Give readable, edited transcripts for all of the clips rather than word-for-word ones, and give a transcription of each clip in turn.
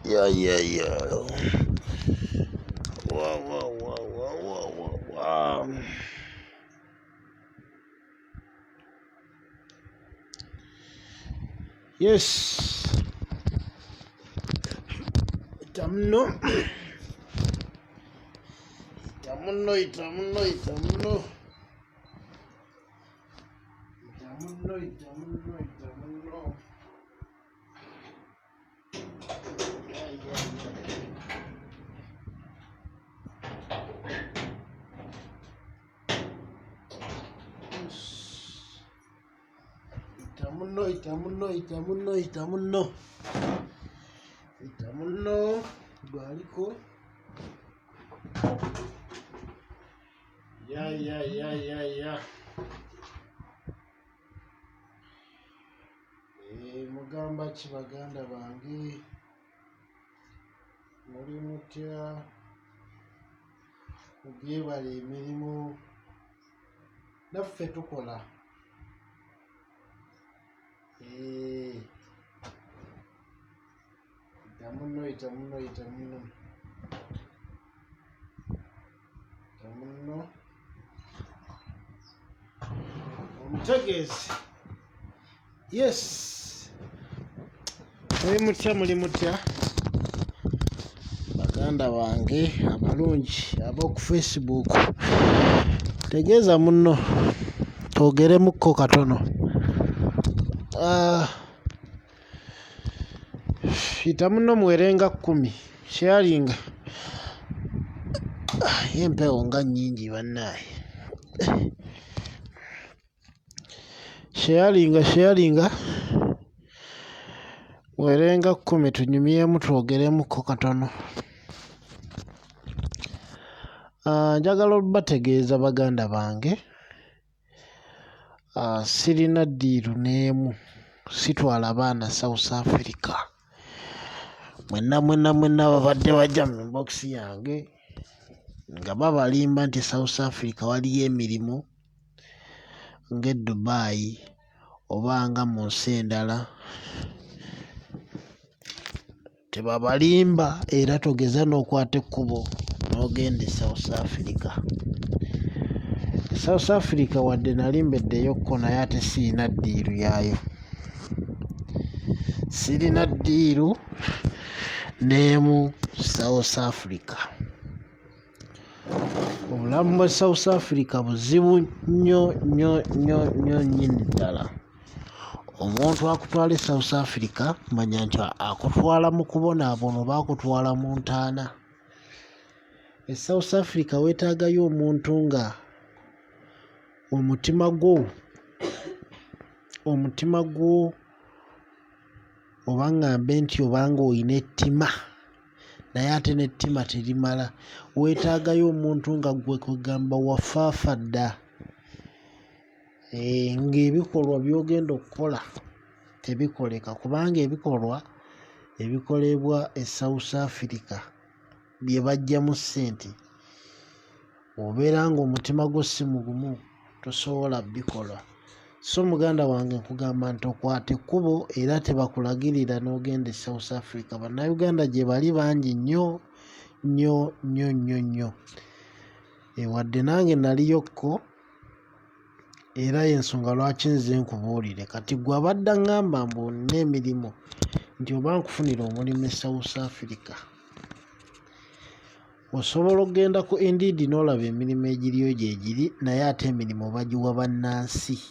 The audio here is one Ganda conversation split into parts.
Yeah. Wow. Yes. Itamuno. Itamuno. Gwaliko. Yeah. Mugamba ki baganda bange muli mutya mubyebala emirimu naffe tukola itamuno omutegeezi. Yes, muli mutya baganda bange abalungi ab'oku Facebook, tegeeza muno twogeremukko katono. Ita muno mwerenga 10 sharinga empewo nga nnyingi bannaaye. sharinga mwerenga 10 tunyumyemu twogeremukko katono. Njagala bategeeza baganda bange, sirina ddiiru n'emu, sitwala baana South Africa. Mwenna babadde bajja mu inbox yange nga babalimba nti South Africa waliyo emirimu ng'e Dubai oba nga mu nsi endala. Tebabalimba era togeza n'okwata ekkubo n'ogenda e South Africa. South Africa wadde nalimbeddeyokko naye ate sirina ddiiru yaayo. Sirina ddiiru n'emu South Africa. Obulamu bwa South Africa buzibu nnyo nnyini ddala. Omuntu akutwala e South Africa manya nti akutwala mu kubonaabona oba akutwala mu ntaana. E South Africa weetaagayo omuntu nga omutima gwo oba ngambe nti obanga oyina ettima naye ate n'ettima terimala, weetaagayo omuntu nga gwe kwegamba wafaafadda, ng'ebikolwa by'ogenda okukola tebikoleka, kubanga ebikolwa ebikolebwa e South Africa bye bajjamu ssente, obeera ng'omutima gwo si mugumu tosobola bikola. So muganda wange nkugamba nti okwata ekkubo era tebakulagirira n'ogenda e South Africa. Bannayuganda gye bali bangi nnyo. Wadde nange naliyokko era y'ensonga lwaki nze nkubuulire. Kati gwe abadde aŋŋamba mbu nnina emirimu nti oba nkufunira omulimu e South Africa, osobola okgenda ku Indeed n'olaba emirimu egiriyo gyegiri, naye ate emirimu bagiwa bannansi.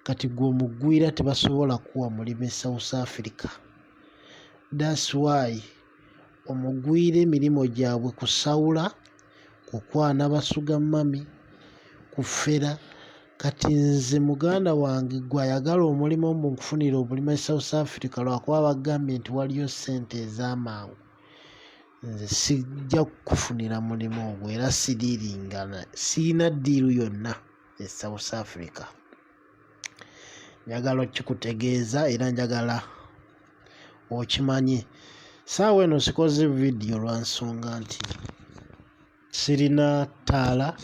Kati gwe omuggwira tebasobola kuwa mulimu e South Africa. That's why omugwira emirimu gyabwe kusawula, kukwana basuga mami, kufera. Kati nze muganda wange gwe ayagala omulimu mbu nkufunira omulimu e South Africa lwakuba bagambye nti waliyo ssente ez'amangu, nze sijja kukufunira mulimu ogwo era sirina ddiiru yonna e South Africa. Njagala okikutegeeza era njagala okimanye. Saawa eno sikoze vidiyo lwa nsonga nti sirina ttaala,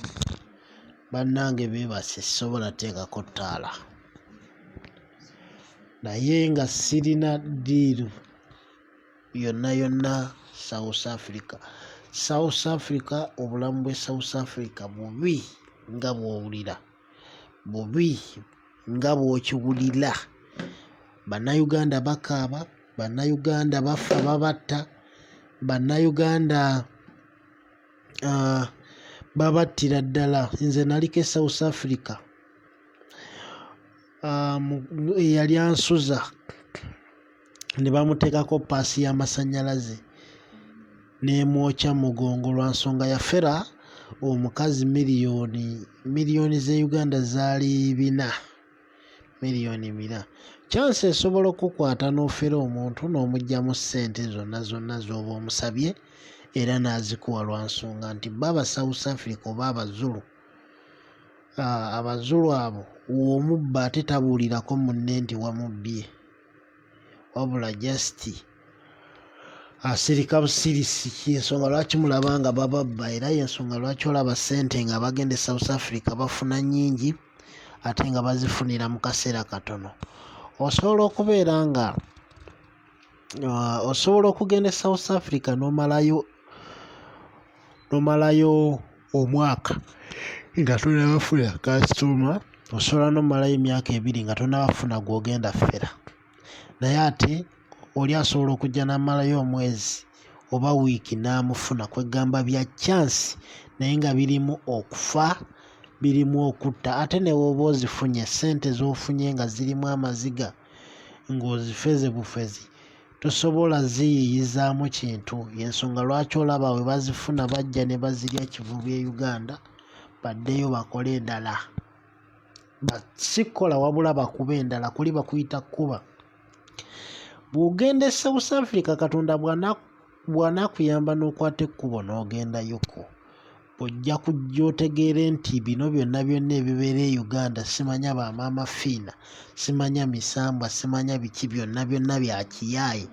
bannange beebase sisobola teekako ttaala, naye nga sirina ddiiru yonna South Africa. South Africa, obulamu bwe South Africa bubi nga bw'owulira, bubi nga bw'okiwulira. Bannayuganda bakaaba, bannayuganda bafa babatta, bannayuganda babattira ddala. Nze naliko South Africa, eyali ansuza ne bamuteekako paasi y'amasannyalaze n'emwokya mugongo lwa nsonga yafera omukazi miliyoni z'e Uganda zaali 4 miliyoni 4. Chance esobola okukwata n'ofera omuntu n'omugyamu ssente zonna z'oba omusabye era n'azikuwa lwa nsonga nti baba South Africa oba Abazulu. Abazulu abo w'omubba ate tabuulirako munne nti wamubbye, wabula just asirika busirisi. Ensonga lwaki mulaba nga bababba, era y'ensonga lwaki olaba ssente nga bagenda South Africa bafuna nnyingi ate nga bazifunira mu kaseera katono. Osobola okubeera nga osobola okugenda South Africa n'omalayo omwaka nga tonnabafuna kasitoma, osobola n'omalayo emyaka 2 nga tonnabafuna gw'ogenda ffera. Naye ate oli asobola okujja n'amalayo omwezi oba wiiki n'amufuna, kwegamba bya chance naye nga birimu okufa, birimu okutta. Ate ne woba ozifunye ssente z'ofunye nga zirimu amaziga ng'ozifeze bufezi, tosobola ziyiyizaamu kintu. Y'ensonga lwaki olaba we bazifuna bajja ne bazirya kivubi e Uganda baddeyo bakole endala. Si kukola wabula bakuba endala, kuli bakuyita kuba. Bw'ogenda e South Africa Katonda bw'anaakuyamba n'okwata ekkubo n'ogendayoko, ojja kujja otegeere nti bino byonna ebibeera e Uganda simanya bamaama fiina, simanya misambwa, simanya biki, byonna bya kiyaaye.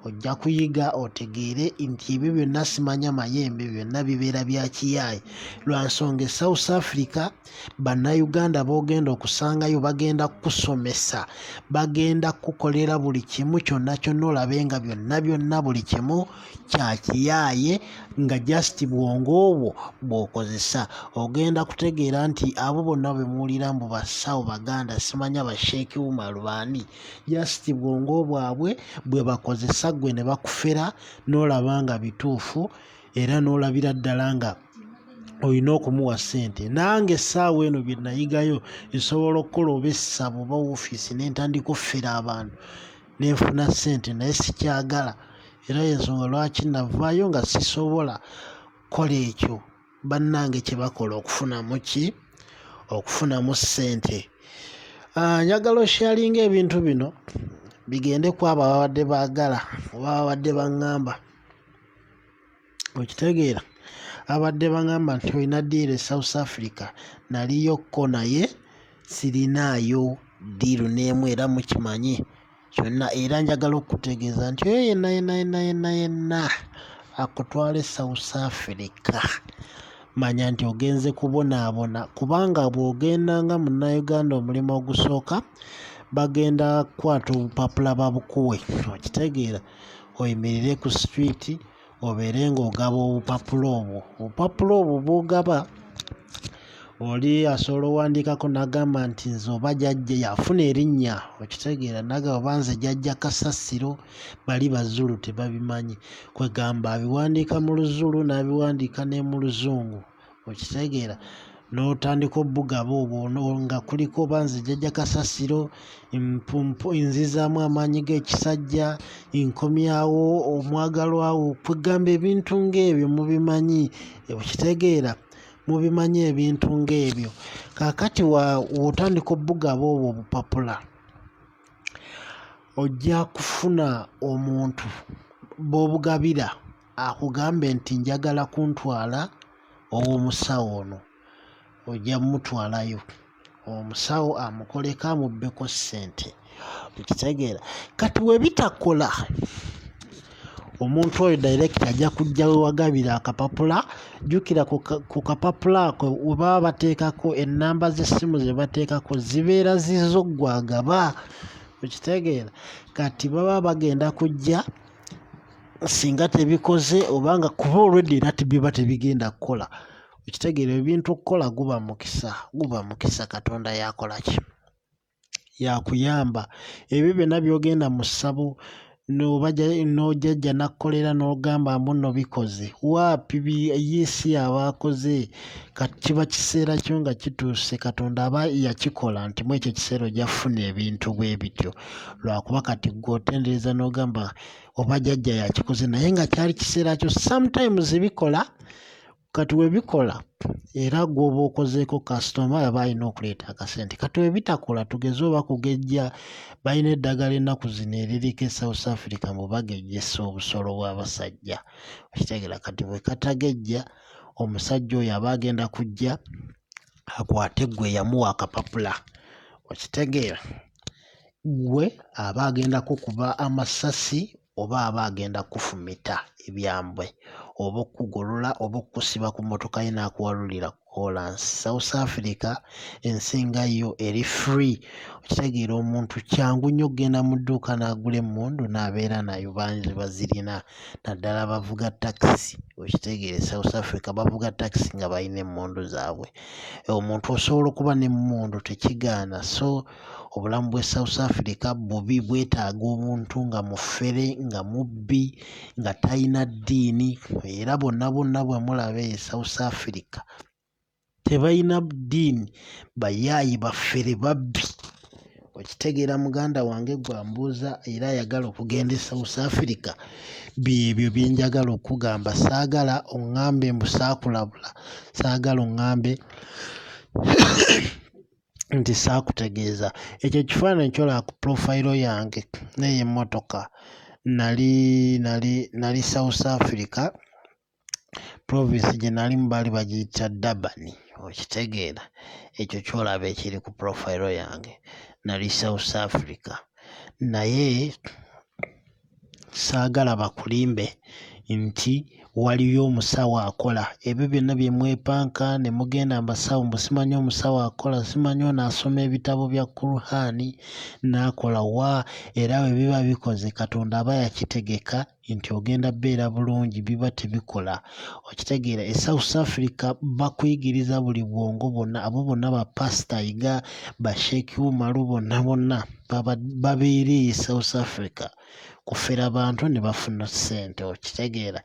Ojja kuyiga otegeere nti ebyo byonna simanya mayembe, byonna bibeera bya kiyaaye. Lwa nsonga e South Africa bannayuganda b'ogenda okusangayo bagenda kukusomesa, bagenda kukukolera buli kimu kyonna olabe nga byonna buli kimu kya kiyaaye, nga just bwongo obwo bw'okozesa. Ogenda kutegeera nti abo bonna bwe muwulira mbu basawo Baganda, simanya basheeki Umaru baani, just bwongo bwabwe bwe bakozesa gwe ne bakufera n'olaba nga bituufu era n'olabira ddala nga olina okumuwa ssente. Nange essaawa eno bye nayigayo nsobola okukola oba essabo oba woofiisi ne ntandika offera abantu ne nfuna ssente, naye sikyagala. Era y'ensonga lwaki navaayo nga sisobola kukola ekyo bannange kye bakola okufunamu ssente. Njagala osharinga ebintu bino bigende ku abo ababadde baagala oba ababadde baŋŋamba, okitegeera, abadde baŋŋamba nti olina ddiiru e South Africa. Naliyokko naye sirinaayo ddiiru n'emu era mukimanyi kyonna. Era njagala okutegeeza nti oyo yenna akutwala e South Africa manya nti ogenze kubonaabona, kubanga bw'ogenda nga munnayuganda omulimu ogusooka bagenda kukwata obupapula babukuwe, okitegeera, oyimirire ku street obeere ng'ogaba obupapula obwo. Obupapula obwo bw'ogaba oli asobola owandiikako n'agamba nti nze oba jjajja yafuna erinnya, okitegeera, n'agamba oba nze jjajja Kasasiro, bali Bazulu tebabimanyi, kwegamba abiwandiika mu Luzulu n'abiwandiika ne mu Luzungu, okitegeera, n'otandika obbugaba obwo nga kuliko oba nze jjajja Kasasiro, nzizaamu amaanyi g'ekisajja, nkomyawo omwagalwawo, kwegamba ebintu ng'ebyo mubimanyi, okitegeera, mubimanyi ebintu ng'ebyo. Kaakati w'otandika obbugaba obwo obupapula, ojja kufuna omuntu b'obugabira akugambe nti njagala kuntwala ow'omusawo ono, ojja mutwalayo, omusawo amukoleko amubbeko ssente, okitegeera. Kati we bitakola, omuntu oyo direct ajja kujja we wagabira akapapula. Jjukira ku kapapula ako we baba bateekako ennamba z'essimu ze bateekako zibeera zizo gwagaba, okitegeera. Kati baba bagenda kujja singa tebikoze obanga kuba already era biba tebigenda kukola. Ekitegeero ebintu okukola guba mukisa Katonda yakolaki yakuyamba. Ebyo byonna byogenda mu ssabo n'ojjajja nakkolera n'ogamba mbuno bikoze waapi yesi abakoze kiba kiseera kyo nga kituuse Katonda aba yakikola nti mu ekyo kiseera ojja kufuna ebintu bwe bityo lwakuba kati gw'otendereza n'ogamba oba jjajja yakikoze naye nga kyali kiseera kyo. Sometimes bikola kati we bikola era gw'oba okozeeko kasitoma aba alina okuleeta akasente. Kati we bitakola tugeze oba kugejja balina eddagala ennaku zino eririko e South Africa mbu bagejjesa obusolo bw'abasajja. Okitegeera kati bwe katagejja omusajja oyo aba agenda kujja akwate gwe yamuwa akapapula. Okitegeera gwe aba agenda kukuba amasasi oba aba agenda kufumita ebyambwe oba okugolola oba okusiba ku mmotoka ye n'akuwalulira kolansi. South Africa ensinga yo eri free. Okitegeera omuntu kyangu nnyo okgenda mu dduuka n'agula emmundu n'abeera nayo bangi bazirina naddala abavuga takisi. Okitegeere South Africa bavuga takisi nga balina emmundu zaabwe. Omuntu osobola okuba n'emmundu tekigaana. So obulamu bw'e South Africa bubi bwetaaga omuntu nga mufere nga mubbi nga talina ddiini era bonna bwe mulaba e South Africa tebalina ddiini bayaayi baffere babbi. Okitegeera muganda wange gwambuuza era ayagala okugenda e South Africa byebyo byenjagala okugamba. Saagala oŋŋambe mbu saakulabula, saagala oŋŋambe nti saakutegeeza. Ekyo kifaananyi kyolaba ku profile yange n'eyo emmotoka nali South Africa province gye nalimu baali bagiyita Durban. Okitegeera ekyo kyolaba ekiri ku profile yange nali South Africa. Naye saagala bakulimbe nti waliyo omusawo akola ebyo byonna bye mwepanka ne mugenda mbasawo mbu simanyi omusawo akola, simanyi ono asoma ebitabo bya Quran n'akola wa era bwe biba bikoze Katonda aba yakitegeka nti ogenda beera bulungi biba tebikola. Okitegeera e South Africa bakuyigiriza buli bwongo bonna abo bonna bapasita yiga basheeki Umaru bonna babeera e South Africa kufera bantu ne bafuna ssente. Okitegeera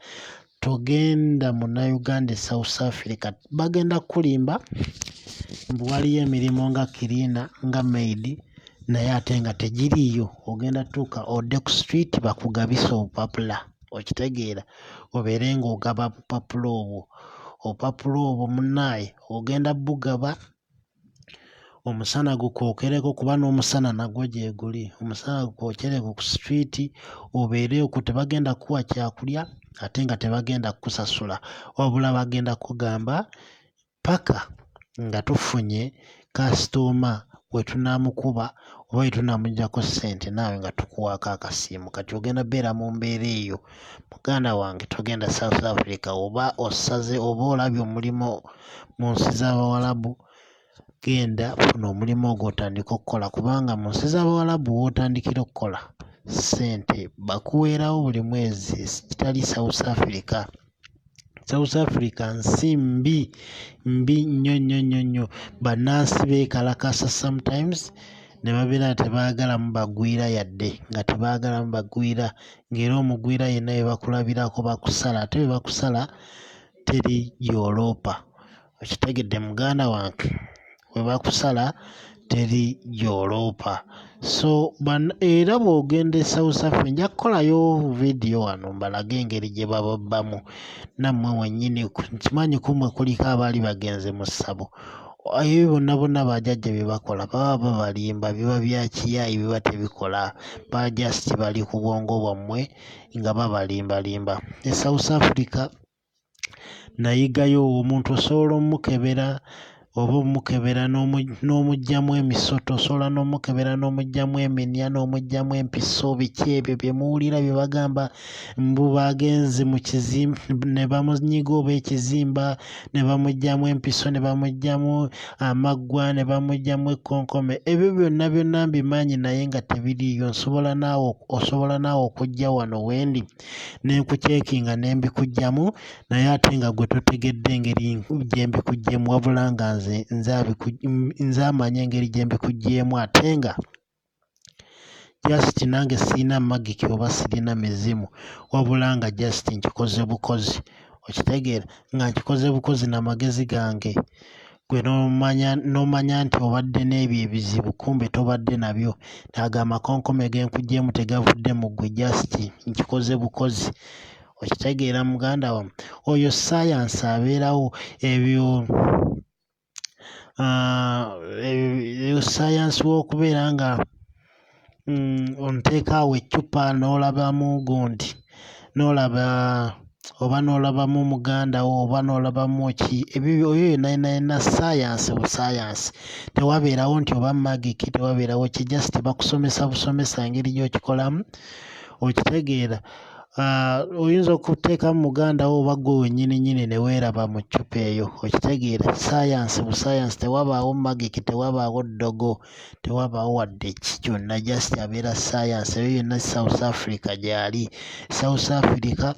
togenda munnayuganda e South Africa bagenda kulimba mbu waliyo emirimu nga kirina nga maid naye ate nga tegiriiyo. Ogenda tuuka odde ku street bakugabisa obupapula. Okitegeera obeere ng'ogaba obupapula obwo munnaaye ogenda bugaba omusana gukookereko kuba n'omusana nagwo gye guli. Omusana gukookereko ku street obeereyo ku tebagenda kuwa kyakulya ate nga tebagenda kusasula wabula bagenda kugamba paka nga tufunye kasitoma we tunaamukuba oba we tunaamuggyako ssente naawe nga tukuwaako akasiimu. Kati ogenda beera mu mbeera eyo muganda wange. Togenda South Africa oba osaze oba olabye omulimu mu nsi z'Abawalabu genda funa omulimu ogwo otandika okukola kubanga mu nsi z'Abawalabu w'otandikira okukola ssente bakuweerawo buli mwezi. Kitali South Africa. South Africa nsi mbi nnyo. Bannansi beekalakasa sometimes ne babeera tebaagalamu bagwira yadde nga tebaagalamu bagwira ng'era omugwira yenna bwe bakulabirako bakusala ate bwe bakusala teri gy'oloopa. Okitegedde muganda wange? Bwe bakusala teri gy'oloopa. So era bw'ogenda e South Africa nja kukolayo vidiyo wano mbalage engeri gye bababbamu nammwe mwennyini. Nkimanyi kumwe kuliko abaali bagenze mu ssabo. Ebyo bonna bajjajja bye bakola baba babalimba biba bya kiyaayi biba tebikola. Baba just bali ku bwongo bwammwe nga babalimbalimba. E South Africa nayigayo omuntu osobola omukebera oba omukebera n'omugyamu emisoto, osobola n'omukebera n'omugyamu eminya n'omugyamu empiso. Biki ebyo bye muwulira bye bagamba mbu bagenze mu kizimba ne bamunyiga oba ekizimba ne bamugyamu empiso ne bamugyamu amaggwa ne bamugyamu ekkonkome? Ebyo byonna mbimanyi naye nga tebiriiyo. Osobola naawe okujja wano wendi ne nkuceekinga ne mbikuggyamu, naye ate nga gwe totegedde engeri gye mbikuggyeemu, wabula nga nze amanya engeri gye mbikuggyeemu, ate nga just nange sirina magiki oba sirina mizimu, wabula nga just nkikoze bukozi. Okitegeera nga nkikoze bukozi na magezi gange. Gwe n'omanya nti obadde n'ebyo ebizibu, kumbe tobadde nabyo. Ago amakonkome genkuggyemu tegavudde mu ggwe, just nkikoze bukozi. Okitegeera muganda wamme? Oyo saayansi abeerawo. Ebyo saayansi w'okubeera nga onteekaawo eccupa n'olabamu gundi, n'olabamu muganda wo oba n'olabamu ki, ebyo yonna saayansi busaayansi. Tewabeerawo nti oba magiki, tewabeerawo ki, just bakusomesa busomesa engeri gy'okikolamu. Okitegeera? Oyinza okuteekamu muganda wo oba gwe wennyini ne weeraba mu ccupa eyo. Okitegeera? Saayansi busaayansi, tewabaawo magiki, tewabaawo ddogo, tewabaawo wadde ki, kyonna just abeera saayansi. Eyo yonna South Africa gy'ali. South Africa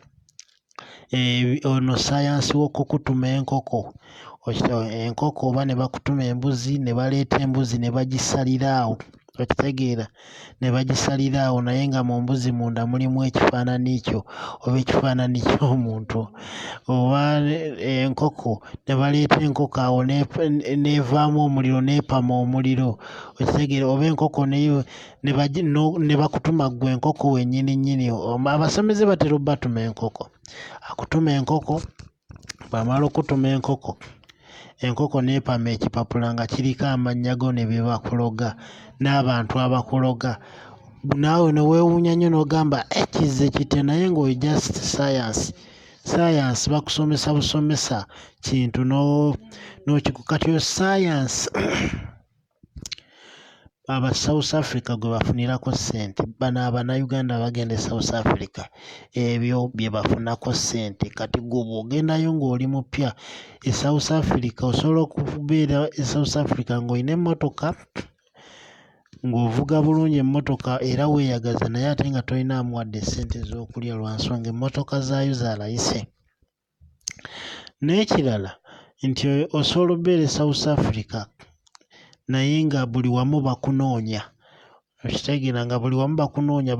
ono saayansi w'okukutuma enkoko. Enkoko oba ne bakutuma embuzi, ne baleeta embuzi ne bagisalira awo. Okitegeera? Ne bagisalira awo, naye nga mu mbuzi munda mulimu ekifaananyi kyo oba ekifaananyi ky'omuntu. Oba enkoko, ne baleeta enkoko awo n'evaamu omuliro, n'epama omuliro. Okitegeera? Oba enkoko ne bakutuma ggwe enkoko wennyini. Abasamize batera batuma enkoko. Akutuma enkoko, bamala okutuma enkoko n'epama ekipapula nga kiriko amannya go ne bye bakuloga n'abantu abakuloga. Naawe ne weewuunya nnyo n'ogamba kizze kite, naye ng'oyo just saayansi bakusomesa busomesa kintu kati oyo saayansi aba South Africa gwe bafunirako ssente. Bano Abannayuganda bagenda e South Africa, ebyo bye bafunako ssente. Kati gwe bw'ogendayo ng'oli mupya e South Africa, osobola okubeera e South Africa ng'olina emmotoka, ng'ovuga bulungi emmotoka era weeyagaza, naye ate nga tolinaamu wadde ssente z'okulya lwa nsonga emmotoka zaayo zalayise. N'ekirala nti osobola okubeera e South Africa naye nga buli wamu bakunoonya. Okitegeera? Nga buli wamu bakunoonya.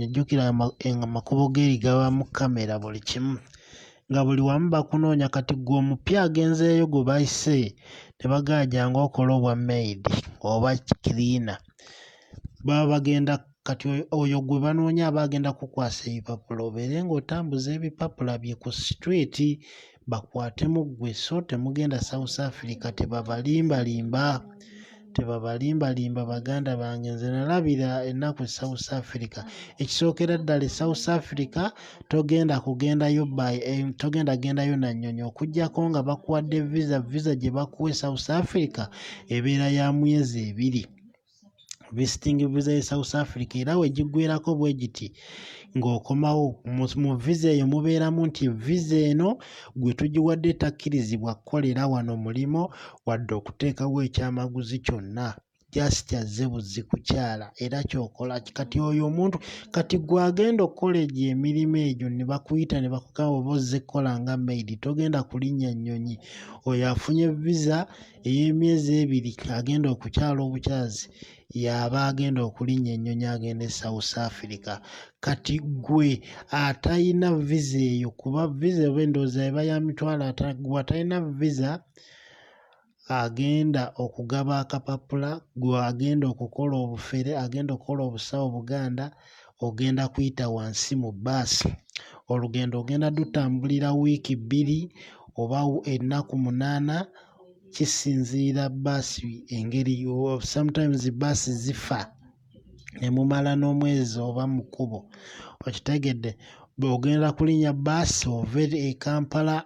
Jjukira amakubo g'eri gabamu kamera buli kimu, nga buli wamu bakunoonya. Kati gwe omupya agenzeeyo gwe bayise ne bagamba jangu okole obwa maid oba cleaner, baba bagenda kati oyo gwe banoonya aba agenda kukwasa ebipapula, obeere ng'otambuza ebipapula bye ku street bakwatemu ggwe. So temugenda South Africa, tebabalimbalimba baganda bange. Nze nalabira ennaku e South Africa. Ekisookera ddala e South Africa togenda gendayo na nnyonyi, okuggyako nga bakuwadde visa gye bakuwa e South Africa ebeera ya myezi 2. Visiting visa ye South Africa era wegiggwerako bwe giti ng'okomawo mu visa eyo mubeeramu nti visa eno gwe tugiwadde takkirizibwa kukolera wano mulimo wadde okuteekawo ekyamaguzi kyonna, just azze buzzi kukyala era kyokola. Kati oyo omuntu kati gwe agenda okukola egyo emirimu egyo ne bakuyita ne bakugamba oba ozze kukola nga maid, togenda kulinnya nnyonyi. Oyo afunye visa ey'emyezi 2 agenda okukyala obukyazi, yaba agenda okulinnya ennyonyi, agenda e South Africa. Kati gwe atalina visa eyo, kuba visa oba endowooza eba ya mitwalo 5, gwe atalina visa agenda okugaba akapapula, gwe agenda okukola obufere, agenda okukola obusawo Buganda, ogenda kuyita wansi mu bbaasi. Olugendo ogenda dutambulira wiiki 2 oba ennaku 8, kisinziira bbaasi engeri. Sometimes bbaasi zifa ne mumala n'omwezi oba mu kkubo. Okitegedde? Ogenda kulinnya bbaasi ove e Kampala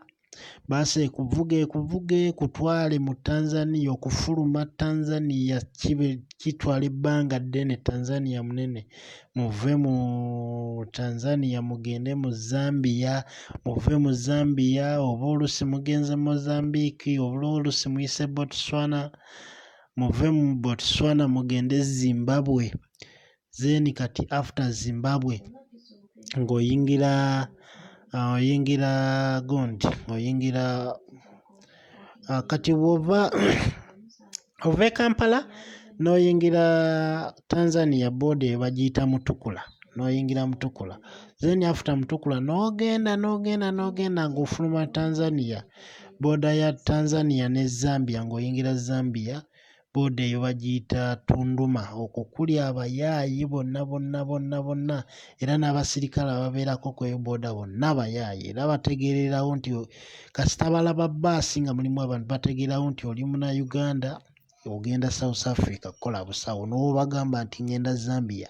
baase kuvuge kutwale mu Tanzania, okufuluma Tanzania kitwala ebbanga ddene, Tanzania munene. Muve mu Tanzania mugende mu Zambia, muve mu Zambia oba oluusi mugenze Mozambique, oba oluusi muyise Botswana, muve mu Botswana mugende Zimbabwe. Then kati after Zimbabwe ng'oyingira gundi oyingira kati ova Kampala n'oyingira Tanzania border eyo bagiyita Mutukula, n'oyingira Mutukula. Then after Mutukula n'ogenda ng'ofuluma Tanzania, border ya Tanzania ne Zambia, ng'oyingira Zambia border eyo bagiyita Tunduma. Okwo kuli abayaayi bonna era n'abasirikale ababeerako kweyo border bonna abayaayi, era bategeererawo nti kasita balaba bbaasi nga mulimu abantu bategeerawo nti oli Munnayuganda ogenda South Africa kukola busawo. N'obagamba nti ngenda Zambia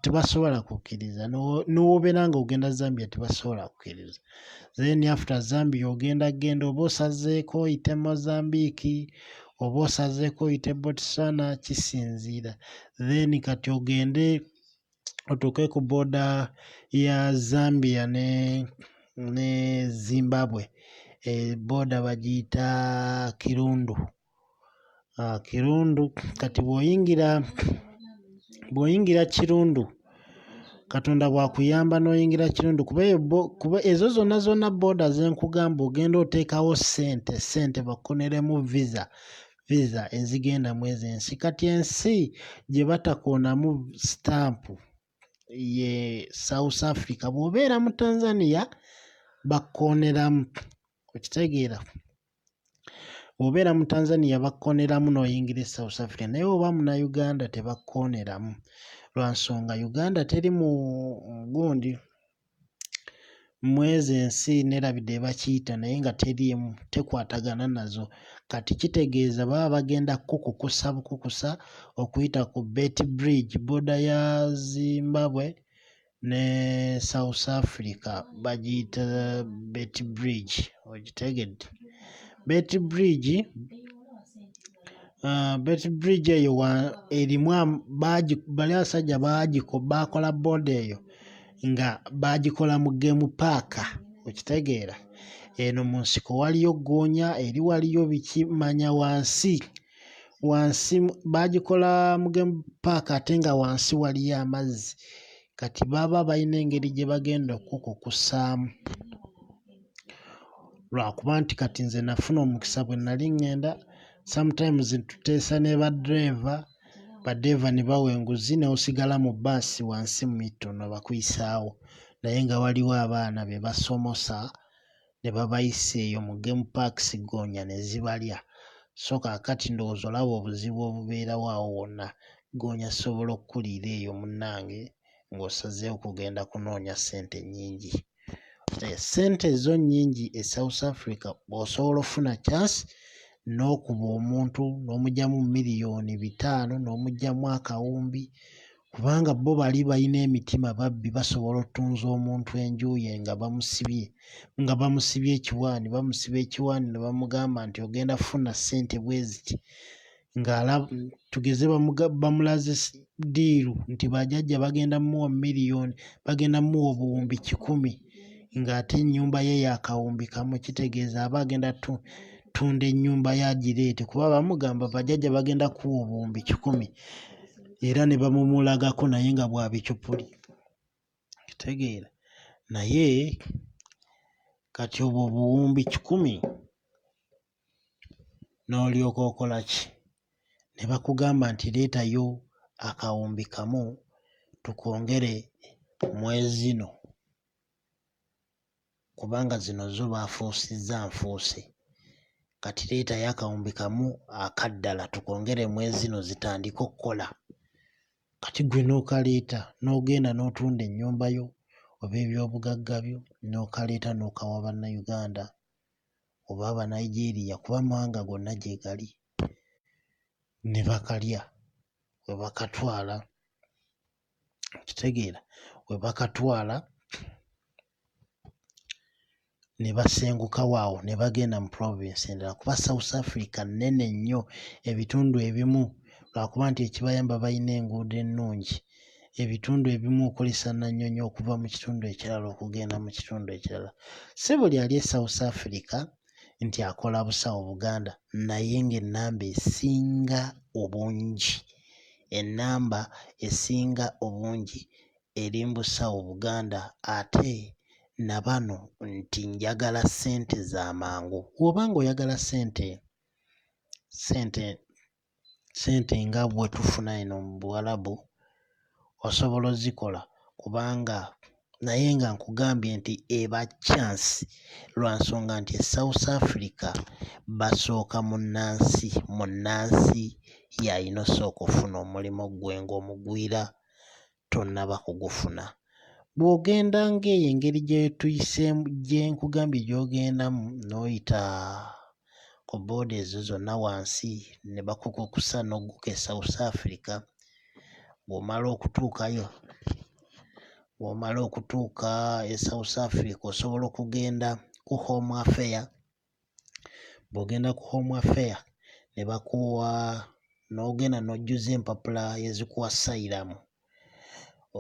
tebasobola kukkiriza, n'obeera nga ogenda Zambia tebasobola kukkiriza. Then after Zambia ogenda oba osazeeko oyite Mozambique oba osazeeko oyite Botswana, kisinziira. Then kati ogende otuuke ku border ya Zambia ne Zimbabwe, border bagiyita Kirundu. Kirundu kati bw'oyingira Kirundu, Katonda bw'akuyamba n'oyingira Kirundu, kuba ezo zonna border ze nkugamba ogenda oteekawo ssente bakukoneremu visa ezigenda mu ezo ensi. Kati ensi gye batakoonamu stamp ye South Africa, bw'obeera mu Tanzania bakkooneramu, okitegeera? Bw'obeera mu Tanzania bakkooneramu n'oyingira e South Africa, naye oba Munnayuganda tebakkooneramu lwa nsonga Uganda teri mu ezo ensi, neerabidde bakiyita naye nga teriimu, tekwatagana nazo. Kati kitegeeza baba bagenda bukukusa okuyita ku Beit Bridge, border ya Zimbabwe ne South Africa bagiyita Beit Bridge, ogitegedde? Beit Bridge eyo erimu bali abasajja bakola border eyo nga bagikola mu game park, okitegeera? Eno mu nsiko waliyo ggoonya, eri waliyo bikimanya wansi bagikola mu game park ate nga wansi waliyo amazzi. Kati baba balina engeri gye bagenda okukukusaamu, lwakuba nti kati nze nafuna omukisa bwe nali ngenda, sometimes tuteesa ne badreeva ne bawa enguzi n'osigala mu bbaasi wansi mu mitono bakuyisaawo, naye nga waliwo abaana be basomosa ne babayisa eyo mu game parks, ggoonya ne zibalya. So kaakati ndowooza olaba obuzibu obubeerawo awo wonna, ggoonya sobola okukuliira eyo munnange ng'osazeewo kugenda kunoonya ssente nnyingi. Ssente zo nnyingi e South Africa, bw'osobola ofuna chance n'okuba omuntu n'omugyamu miliyoni 5 n'omugyamu akawumbi, kubanga bo bali balina emitima babbi, basobola otunza omuntu enjuuye nga bamusibye ekiwaani ne bamugamba nti ogenda funa ssente bwe ziti, tugeze bamulaze diiru nti bajjajja bagenda muwa miliyoni, bagenda muwa obuwumbi 1,000 ng'ate ennyumba ye yakawumbi kamu, kitegeeza aba agenda tunda ennyumba yagireete, kuba bamugamba bajjajja bagenda kuwa obuwumbi 1,000 era ne bamumulagako naye nga bwa bicupuli, kitegeera? Naye kati obwo obuwumbi 1,000 n'olyoka okola ki? Ne bakugamba nti leetayo akawumbi kamu tukongere mwezi zino, kubanga zino zo baafuusizza nfuuse. Kati leetayo akawumbi kamu akaddala tukongere mwezi zino zitandike okukola. Kati gwe n'okaleeta n'ogenda n'otunda ennyumba yo oba ebyobugagga byo, n'okaleeta n'okawa Bannayuganda oba Abanigeria, kuba amawanga gonna gye gali, ne bakalya we bakatwala, kitegeera? We bakatwala ne basengukawo awo ne bagenda mu province endala kuba South Africa nnene nnyo ebitundu ebimu lwakuba nti ekibayamba balina enguudo ennungi ebitundu ebimu okolesa nnannyonyi okuva mu kitundu ekirala okugenda mu kitundu ekirala si buli ali e South Africa nti akola busawo Buganda naye ng'ennamba esinga obungi eri mu busawo Buganda ate na bano nti njagala ssente z'amangu oba ng'oyagala ssente nga bwe tufuna eno mu Buwarabu osobola ozikola kubanga naye nga nkugambye nti eba chance lwa nsonga nti South Africa basooka munnansi yayina osooka ofuna omulimu gwe ng'omugwira tonnaba kugufuna bw'ogenda ng'eyo engeri gye tuyiseemu gye nkugambye gy'ogendamu n'oyita ku booda ezo zonna wansi ne bakukukusa n'ogguka e South Africa bw'omala okutuuka e South Africa osobola okugenda ku Home Affairs bw'ogenda ku Home Affairs ne bakuwa n'ogenda n'ojjuza empapula ezikuwa asylum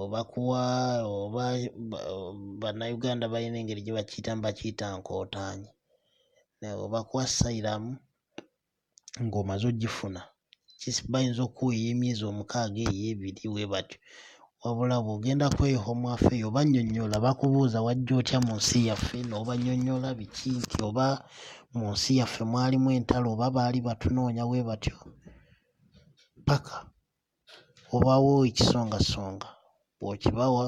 oba bannayuganda balina engeri gye bakiyita nkootaanyi obakuwa asylum ng'omaze ogifuna bayinza okuwa ey'emyezi 6 ey'ebiri we batyo wabula bw'ogenda kweyo Home Affairs obannyonnyola bakubuuza wajja otya mu nsi yaffe n'obannyonnyola biki nti oba mu nsi yaffe mwalimu entalo oba baali batunoonya we batyo paka obaawo ekisongasonga bw'okibawa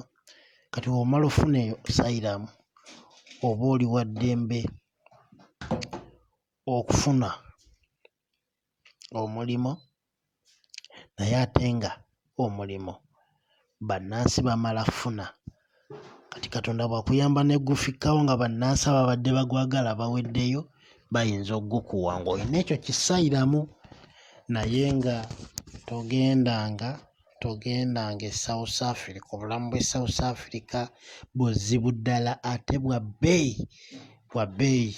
kati bw'omala ofuna eyo asylum oba oli wa ddembe okufuna omulimo naye ate nga omulimo bannansi bamala funa kati Katonda bw'akuyamba ne gufikkawo nga bannansi ababadde bagwagala baweddeyo bayinza oggukuwa ng'olina ekyo kisayiramu naye nga togendanga e South Africa obulamu bw'e South Africa buzibu ddala ate bwa bbeeyi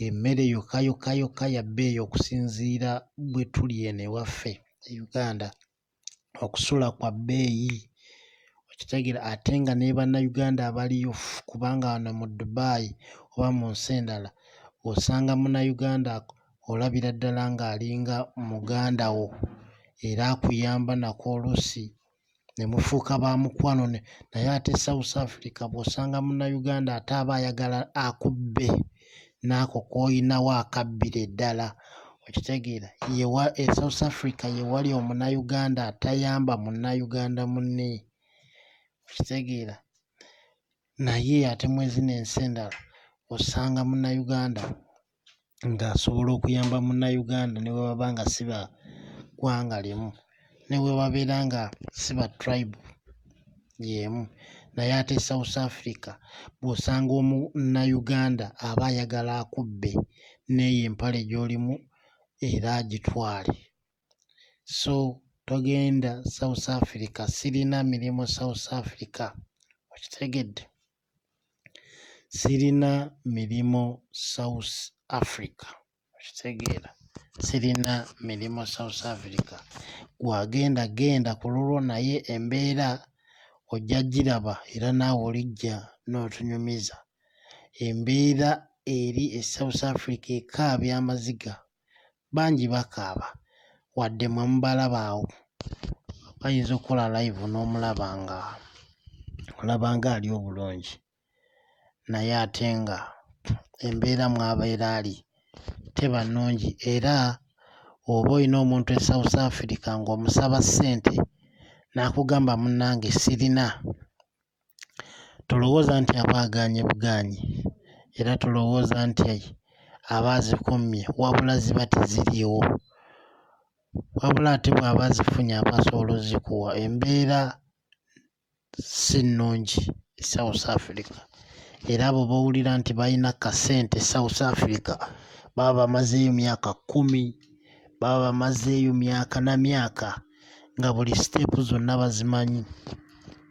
emmere yokka ya bbeeyi okusinziira bwe tuli eno ewaffe e Uganda okusula kwa bbeeyi okitegeera ate nga ne bannayuganda abaliyo kubanga wano mu Dubai oba mu nsi endala osanga munnayuganda olabira ddala ng'alinga muganda wo era akuyamba nako oluusi ne mufuuka ba mukwano naye ate South Africa bw'osanga munnayuganda ate aba ayagala akubbe n'ako k'oyinawo akabbire ddala okitegeera e South Africa ye wali omunnayuganda atayamba munnayuganda munne okitegeera naye ate mwezino ensi endala osanga munnayuganda ng'asobola okuyamba munnayuganda ne bwe baba nga si ba ggwanga limu ne bwe babeera nga si ba tribe y'emu naye ate South Africa bw'osanga omunnayuganda aba ayagala akubbe n'eyo empale gy'olimu era agitwale so togenda South Africa sirina mirimu South Africa okitegedde sirina mirimu South Africa okitegeera sirina mirimu South Africa genda ku lulwo naye embeera ojja giraba era naawe olijja n'otunyumiza embeera eri e South Africa ekaabya amaziga bangi bakaaba wadde mwe mubalaba awo bayinza okukola live n'omulaba nga ali obulungi naye ate nga embeera mw'abeera ali teba nnungi era oba olina omuntu e South Africa ng'omusaba ssente n'akugamba munnange sirina tolowooza nti aba agaanye bugaanyi era tolowooza nti aba azikummye wabula ziba teziriiwo wabula ate bw'aba azifunye aba asobola ozikuwa embeera si nnungi e South Africa era abo bawulira nti balina kasente South Africa baba bamazeeyo myaka 10 baba bamazeeyo myaka na myaka nga buli siteepu zonna bazimanyi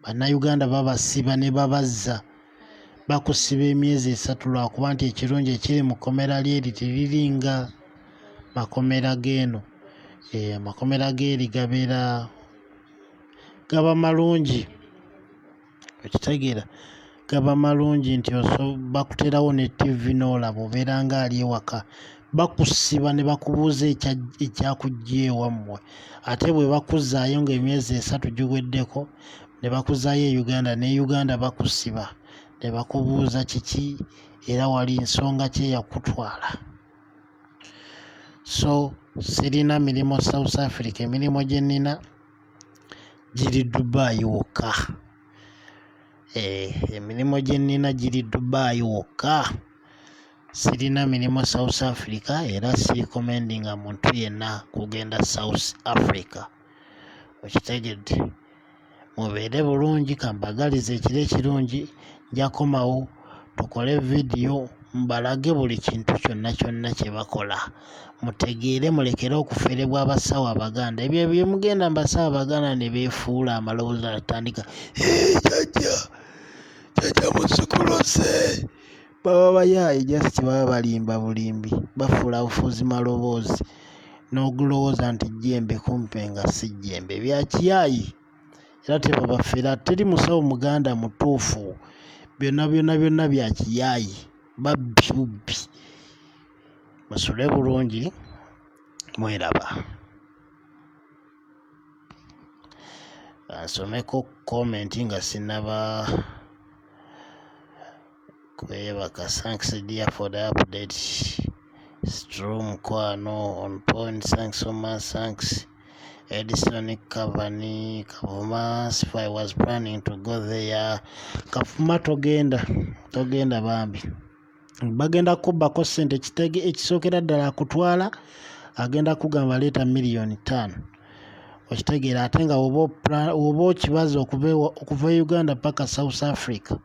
bannayuganda babasiba ne babazza bakusiba emyezi 3 lwakuba nti ekirungi ekiri mu kkomera lyeri teriringa makomera g'eno. Amakomera g'eri gaba malungi, okitegeera, gaba malungi nti bakuterawo ne TV n'olaba obeera nga ali ewaka. Bakusiba ne bakubuuza ekyakujja ewammwe, ate bwe bakuzaayo ng'emyezi 3 giweddeko ne bakuzaayo e Uganda, ne Uganda bakusiba ne bakubuuza kiki era wali nsonga ki eyakutwala. So sirina mirimu South Africa, emirimu gye nnina giri Dubai wokka. Emirimu gye nnina giri Dubai wokka. Sirina mirimu South Africa era sirikomendinga muntu yenna kugenda South Africa. Okitegedde, mubeere bulungi, kambagalize ekiro ekirungi, njakomawo tukole vidiyo mbalage buli kintu kyonna kye bakola. Mutegeere, mulekere okuferebwa abasawo Abaganda. Ebyo bye mugenda mbasawo Abaganda ne beefuula amaloboozi atandika jjajja musukuluse. Baba bayaayi just baba balimba bulimbi, bafuula bufuzi maloboozi n'ogulowooza nti jjembe, kumpe nga si jjembe, bya kiyaayi era tebabafera. Teri musawo Muganda mutuufu, byonna bya kiyaayi, babbi. Musule bulungi, mweraba. Nsomeko komenti nga sinnaba kwebaka. Thanks dear for the update. It's true, Mkwano on point. Thanks so much. Thanks Edison Cavani Kavuma. If I was planning to go there, Kafuma togenda bambi. Bagenda kubbako ssente kitege ekisookera ddala akutwala, agenda kugamba leeta miliyoni 5. Okitegeera, ate nga oba okibaza okuva Uganda paka South Africa,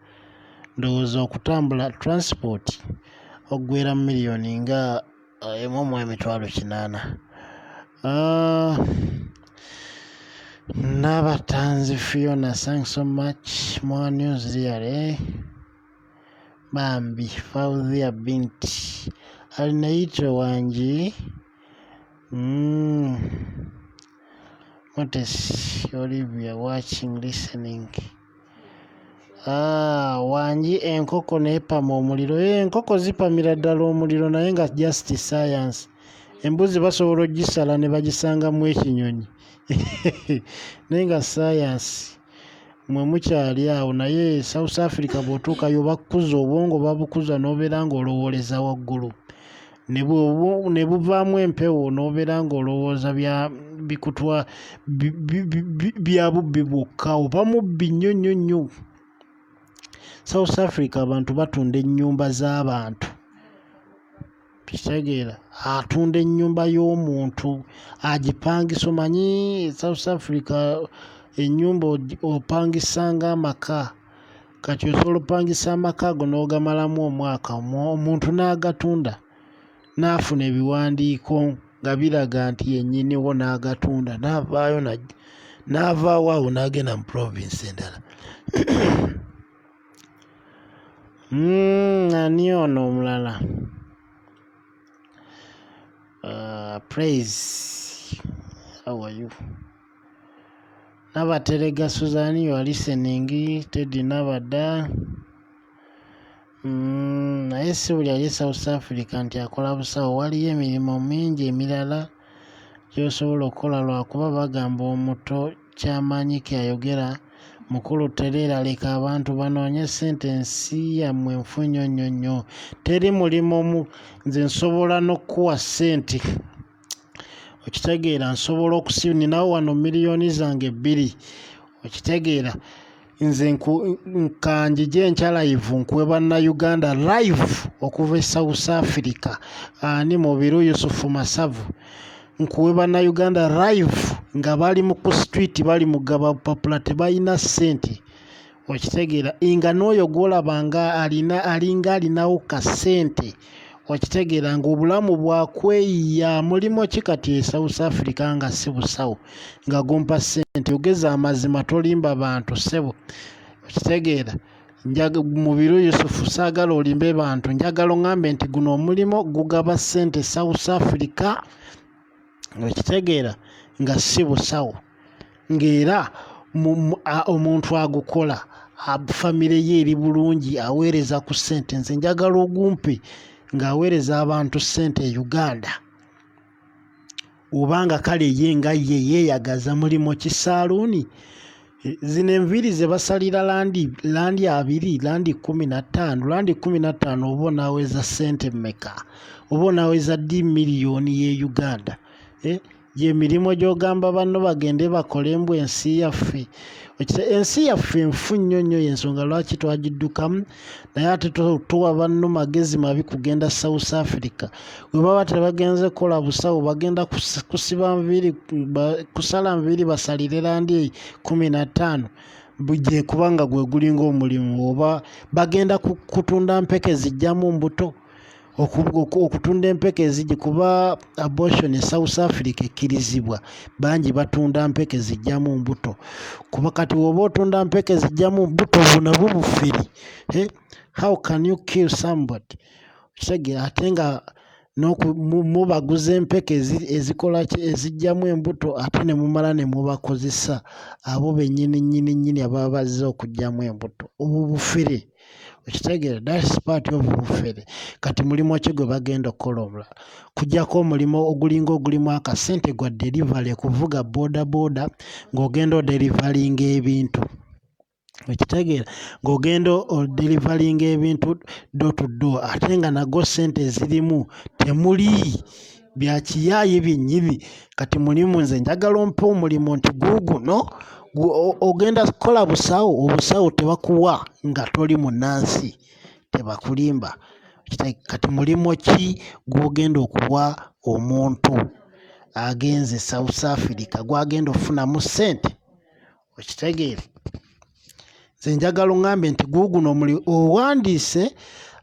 ndowooza okutambula transport oggwera miliyoni nga 1.8. Nabatanzi Fiona, thanks so much. More news there, Bambi Faudhia binti alinaitwa Wanji. What is Olivia watching, listening? Wanji enkoko neepama omuliro. Enkoko zipamira ddala omuliro naye nga just science. Embuzi basobola ogisala ne bagisangamu ekinyonyi naye nga science. Mwe mukyali awo, naye South Africa bw'otuukayo bakuza obwongo, babukuza n'obeera ng'olowooleza waggulu, ne buvaamu empewo n'obeera ng'olowooza bikutwa bya bubbi bwokka oba mubbi nnyo. South Africa abantu batunda ennyumba z'abantu, kitegeera, atunda ennyumba y'omuntu agipangisa. Omanyi South Africa ennyumba opangisanga amaka, kati osobola opangisa amaka ago n'ogamalamu omwaka, omuntu n'agatunda n'afuna ebiwandiiko nga biraga nti yennyiniwo n'agatunda, n'avaawo awo n'agenda mu province endala. Ani ono omulala? Praise, how are you? Nabaterega Suzanne, you are listening. Teddy Nabada. Naye si buli ali South Africa nti akola busawo. Waliyo emirimu mingi emirala gy'osobola okukola, lwakuba bagamba omuto ky'amaanyi ky'ayogera, mukulu tereera. Leka abantu banoonye ssente, ensi yammwe nfunyo nnyo. Teri mulimu nze nsobola n'okuwa ssente, okitegeera, nsobola ninawo wano miliyoni zange 2, okitegeera, nze nkanjije nkya live nkuwe bannayuganda live okuva e South Africa. Ani Mubiru Yusufu Masavu, nkuwe bannayuganda live nga bali mu ku street, bali mugaba bupapula, tebalina ssente, okitegeera, nga n'oyo gw'olabanga alinga alinawo ka ssente, okitegeera, ng'obulamu bwakweyiya. Mulimu ki kati e South Africa nga si busawo, nga gompa ssente, ogeza amazima, tolimba bantu ssebo, okitegeera. Mubiru Yusufu saagala olimbe bantu njagala oŋŋambe nti guno omulimo gugaba ssente South Africa okitegeera nga si busawo ng'era omuntu agukola famire ye eri bulungi aweereza ku ssente. Nze njagala ogumpe ng'aweereza abantu ssente e Uganda obanga kale ye nga ye yeeyagaza mulimo kisaaluuni. Zino enviiri ze basalira landi 2 landi 15 landi 15 oba onaaweza ssente mmeka oba onaaweza D miliyoni ye Uganda. Gye mirimo gy'ogamba banno bagende bakole mbu ensi yaffe. Ensi yaffe nfu nnyo y'ensonga lwaki twagiddukamu naye ate tuwa banno magezi mabi kugenda South Africa. Bwe baba tebagenze kukola busawo bagenda kusala nviiri basalire landi 15 bujje kubanga gwe gulinga omulimu oba bagenda kutunda mpeke zijjamu mbuto. Okutunda empeke ezijja kuba abortion e South Africa ekkirizibwa bangi batunda mpeke zijjamu mbuto kuba kati woba otunda mpeke zijjamu mbuto nabwo bufiri. How can you kill somebody? Kitegeera ate nga mubaguza empeke ezikola ezijjamu embuto ate ne mumala ne mubakozesa abo bennyini ababa bazze okujjamu embuto. Obwo bufere okitegeera, that's part of bufere. Kati mulimo ki gwe bagenda okukola omulala kujjako omulimo ogulinga ogulimu akasente gwa delivery kuvuga boda ng'ogenda odelivalinga ebintu okitegeera ng'ogenda odelivalinga ebintu door to door ate nga nago ssente ezirimu temuli bya kiyaayi byennyini. Kati mulimu nze njagala ompa omulimo nti guuguno ogenda kukola busawo obusawo tebakuwa nga toli munnansi tebakulimba. Kati mulimo ki gw'ogenda okuwa omuntu agenze South Africa gw'agenda ofunamu ssente okitegeere. Nze njagala oŋŋambe nti guuguno owandiise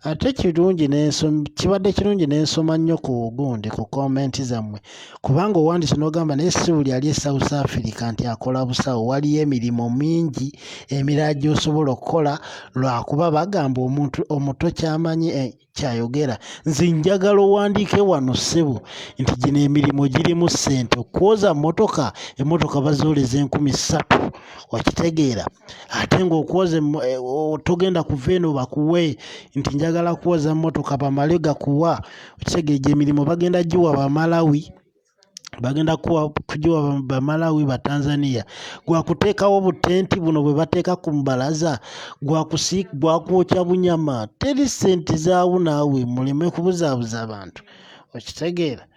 ate kibadde kirungi n'ensoma nnyo ku gundi ku komenti zammwe kubanga owandiise n'ogamba naye si buli ali e South Africa nti akola busawo waliyo emirimu mingi emirala gy'osobola okukola lwakuba bagamba omuntu omuto kyamanyi kyayogera. Nze njagala owandiike wano ssebo nti gino emirimu girimu ssente. Okwoza emmotoka bazooleza 3,000 wakitegeera ate ng'okwoza togenda kuva eno bakuwe nti njagala kwoza emmotoka bamale gakuwa okitegeera. Gye emirimu bagenda giwa Bamalawi bagenda kugiwa Bamalawi Batanzania. Gwakuteekawo butenti buno bwe bateeka ku mbalaza gwakwokya bunyama teri ssente zaawo naawe muleme kubuzaabuza abantu okitegeera.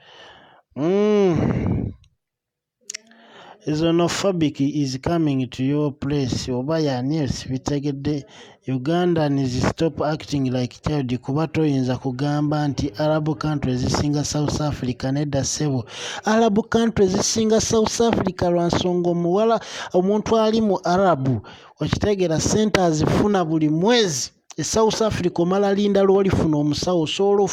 Xenophobic is coming to your place oba yani esibitegedde. Ugandans stop acting like child kuba toyinza kugamba nti Arab countries zisinga South Africa nedda ssebo. Arab countries zisinga South Africa lwa nsonga omuwala omuntu ali mu Arabu okitegeera ssente azifuna buli mwezi. South Africa omala linda lw'olifuna omusawo osobola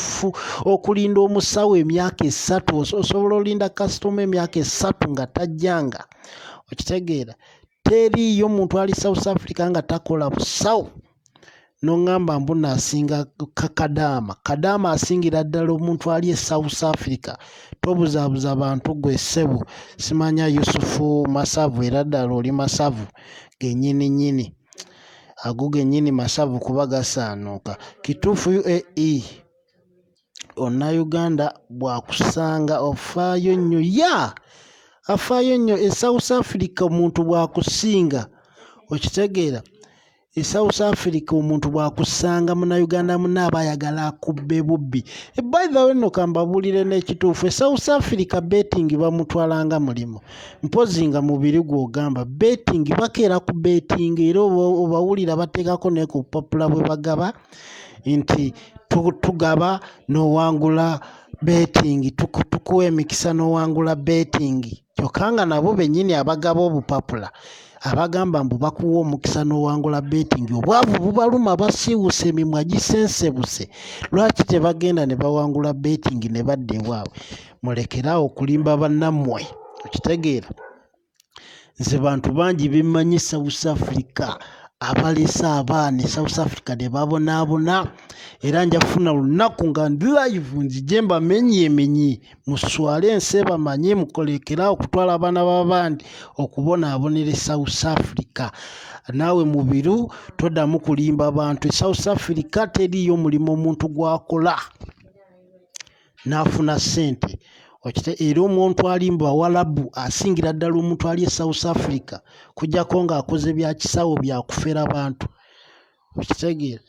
okulinda omusawo emyaka 3 osobola olinda kasitoma emyaka 3 nga tajjanga okitegeera. Teriyo muntu ali South Africa nga takola busawo n'oŋŋamba mbuna asinga Kadaama asingira ddala omuntu ali e South Africa. Tobuzaabuza bantu gwe ssebo simanya Yusufu Masavu era ddala oli masavu gennyini ago gennyini masavu kuba gasaanuuka. Kituufu UAE onna Uganda bwakusanga ofaayo nnyo afaayo nnyo e South Africa omuntu bwakusinga okitegeera. E South Africa omuntu bwakusanga Munnayuganda munne aba ayagala akubbe bubbi. By the way nno kambabuulire n'ekituufu e South Africa betting bamutwalanga mulimo mpozi nga mubiri gw'ogamba betting bakeera ku betting era obawulira bateekako ne ku papula bwe bagaba nti tugaba n'owangula betting tukuwa emikisa n'owangula betting kyokka nga nabo bennyini abagaba obupapula abagamba mbu bakuwa omukisa n'owangula betting obwavu bubaluma basiiwuse emimwa gisensebuse. Lwaki tebagenda ne bawangula betting ne badda ewaabwe? Mulekerawo okulimba bannammwe okitegeera. Nze bantu bangi bemmanyi South Africa abalesa abaana South Africa ne babonaabona era nja kufuna lunaku nga ndi live nzije mbamenyeemenye muswale ensi bamanye mukolekera okutwala abaana b'abandi okubonaabonera South Africa. Naawe mubiru toddamu kulimba bantu. South Africa teriyo mulimu omuntu gwakola n'afuna ssente. Era omuntu ali mu Bawalabu asingira ddala omuntu ali e South Africa kujjako ng'akoze bya kisawo bya kufera bantu. Okitegeera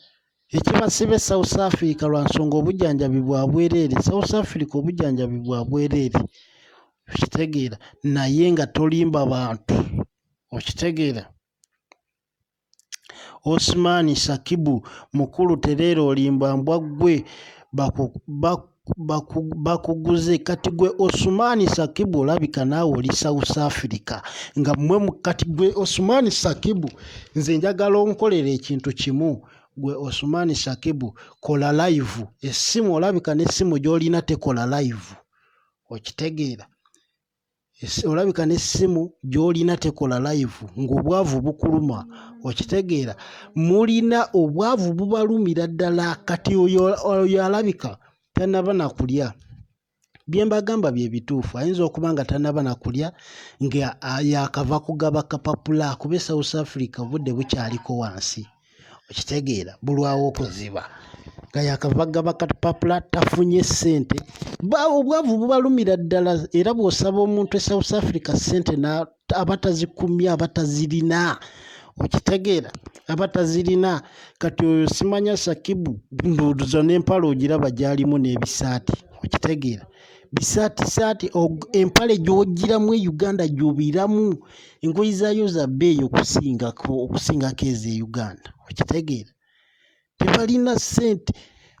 ekibasibe South Africa lwa nsonga obujjanjabi bwa bwereere. South Africa obujjanjabi bwa bwereere. Okitegeera naye nga tolimba bantu. Okitegeera Osman Sakibu mukulu tereero olimba mbwa ggwe bakuguze kati gwe Osman Sakibu olabika naawe oli South Africa nga mmwe kati gwe Osman Sakibu nze njagala onkolera ekintu kimu. Gwe Osman Sakibu kola live essimu olabika n'essimu gy'olina tekola live. Okitegeera olabika n'essimu gy'olina tekola live ng'obwavu bukuluma. Okitegeera mulina obwavu bubalumira ddala. Kati oyo alabika tanaba nakulya. Bye mbagamba bye bituufu. Ayinza okuba nga tanaba nakulya nga yakava kugaba kapapula akube South Africa obudde bukyaliko wansi. Okitegeera bulwawo okuziba nga yakava gaba kapapula tafunye ssente. Obwavu bubalumira ddala era bw'osaba omuntu e South Africa ssente abatazikumya abatazirina. Okitegeera abatazirina. Kati oyo simanya Sakibu nduuzo n'empale ogiraba gy'alimu n'ebisaati. Okitegeera bisaati empale gy'ogiramu e Uganda gy'obiramu engoyi zaayo za bbeeyi okusingako ezo e Uganda. Okitegeera tebalina ssente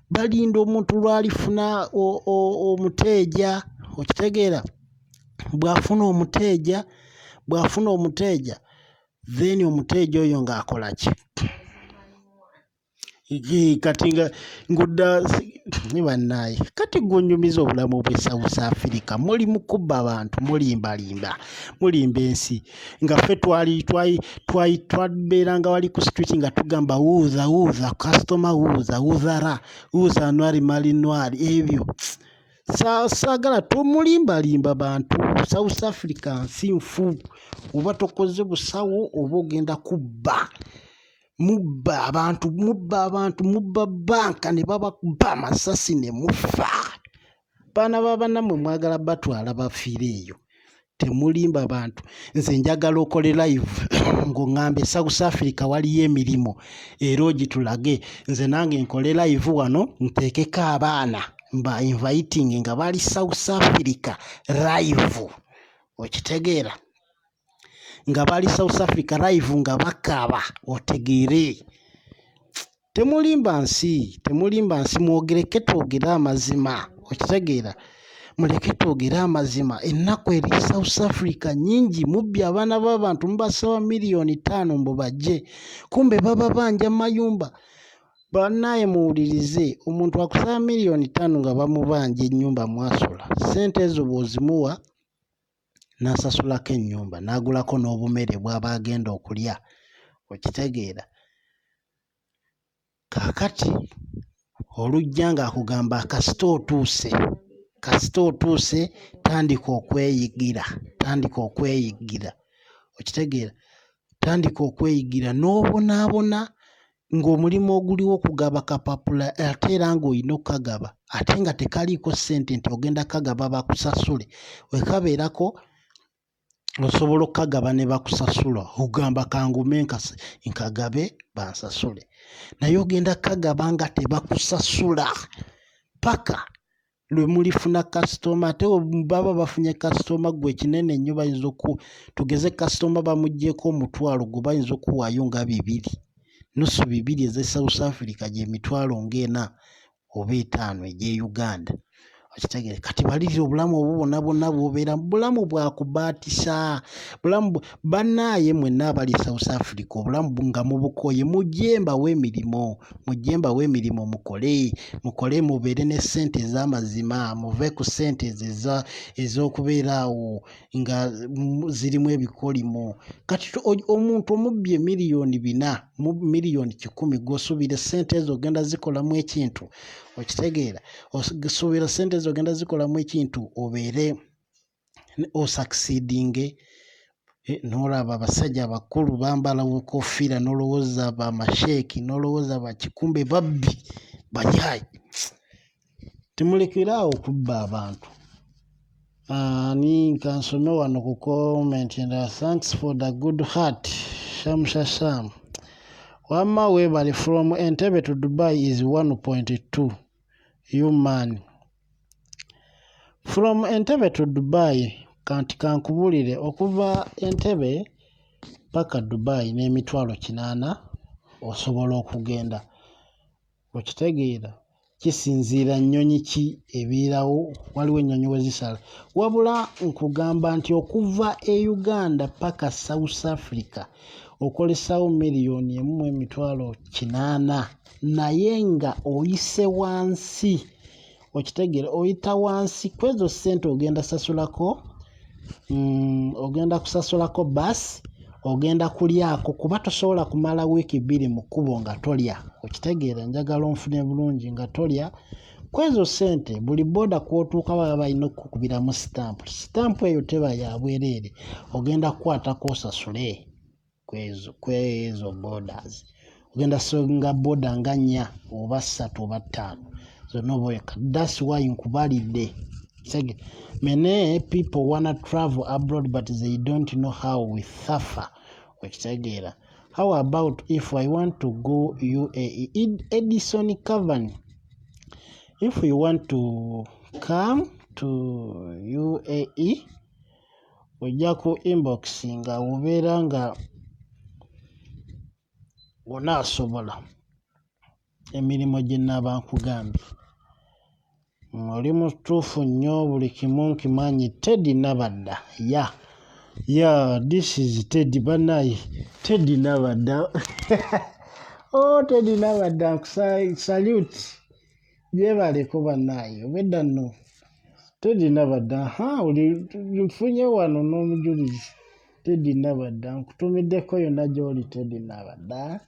balinda omuntu lwalifuna omuteeja. Okitegeera bw'afuna omuteeja then omuteeja oyo ng'akola ki? Kati nga ngudda ni bannaye kati gonnyumiza obulamu bw'e South Africa. Muli mukubba abantu mulimbalimba mulimba ensi nga ffe twabeeranga wali ku street nga tugamba wuuza customer wuuza nwari mali nwari ebyo saagala tomulimbalimba bantu. South Africa nsi nfu. Oba tokoze busawo oba ogenda kubba. Mubba abantu mubba banka ne babakuba amasasi ne mufa. Baana b'abanammwe mwagala batwala bafiire eyo. Temulimba bantu. Nze njagala okole live ng'oŋŋambe South Africa waliyo emirimu era ogitulage. Nze nange nkole live wano nteekeko abaana mba inviting nga bali South Africa live. Okitegeera nga bali South Africa live nga bakaaba otegeere. Temulimba nsi mwogereke twogere amazima. Okitegeera muleke twogere amazima. Ennaku eri South Africa nnyingi mubbye abaana b'abantu mubasaba miliyoni 5 mbu bajje kumbe baba banja mayumba. Bannaye muwulirize omuntu akusaba miliyoni 5 nga bamubanja ennyumba mwasula. Ssente ezo bw'ozimuwa n'asasulako ennyumba n'agulako n'obumere bw'aba agenda okulya. Okitegeera kaakati olujja ng'akugamba kasita otuuse tandika okweyigira. Okitegeera tandika okweyigira n'obonaabona ng'omulimu oguliwo okugaba kapapula ate era ng'olina okukagaba ate nga tekaliiko ssente nti ogenda kagaba bakusasule. Wekabeerako osobola okukagaba ne bakusasula ogamba kangume nkagabe bansasule. Naye ogenda kagaba nga tebakusasula paka lwe mulifuna kasitoma. Ate baba bafunye kasitoma gwe kinene nnyo bayinza tugeze kasitoma bamuggyeko omutwalo gwe bayinza okuwaayo nga 2 nusu 2 ez'e South Africa gye mitwalo ng'ena oba 5 egy'e Uganda. okitegere kati baliri obulamu obubona bwonna bw'obeera bulamu bwakubaatisa bulamu bannaye mwenna abali South Africa obulamu nga mubukoye mujjemba w'emirimu mukole mubeere ne ssente ez'amazima muve ku ssente ez'okubeera awo nga zirimu ebikolimo kati omuntu omubbye miliyoni 4 mu miliyoni 100 gw'osuubira ssente ezo ogenda zikolamu ekintu okitegeera osuubira ssente ezo ogenda zikolamu ekintu obeere osucceedinge n'olaba abasajja abakulu bambala bukofiira n'olowooza bamasheeki n'olowooza bakikumbe babbi banyayi temulekera okubba abantu ni kansome wano ku comment and thanks for the good heart sham wama webale from Entebbe to Dubai is 1.2 human from Entebbe to Dubai kanti kankubulire okuva Entebbe paka Dubai n'emitwalo 8 osobola okugenda okitegeera kisinziira nnyonyi ki ebiirawo waliwo ennyonyi wezisala wabula nkugamba nti okuva e Uganda paka South Africa okolesawo miliyoni 1.8 naye nga oyise wansi okitegeera oyita wansi kwezo ssente ogenda kusasulako basi ogenda kulyako kuba tosobola kumala wiiki 2 mu kkubo nga tolya okitegeera njagala onfune bulungi nga tolya kwezo ssente buli boda kwotuuka baba balina okukubiramu sitampu eyo teba ya bwereere ogenda kukwatako osasule kwezo borders ogenda songa boda nga 4 oba 3 oba 5 zonna oboyeka that's why nkubalidde many people wanna travel abroad but they don't know how we suffer okitegeera how about if I want to go UAE Edison Cavani if you want to come to UAE ojja ku inbox nga ubeera nga onaasobola emirimu gye nnaaba nkugambye oli mutuufu nnyo buli kimu nkimanyi Teddy Nabadda this is Teddy banaye Teddy Nabadda Teddy Nabadda salute yebaleko banaye obedda nno Teddy Nabadda ulifunye wano n'omujulizi Teddy Nabadda nkutumiddeko yonna gy'oli Teddy Nabadda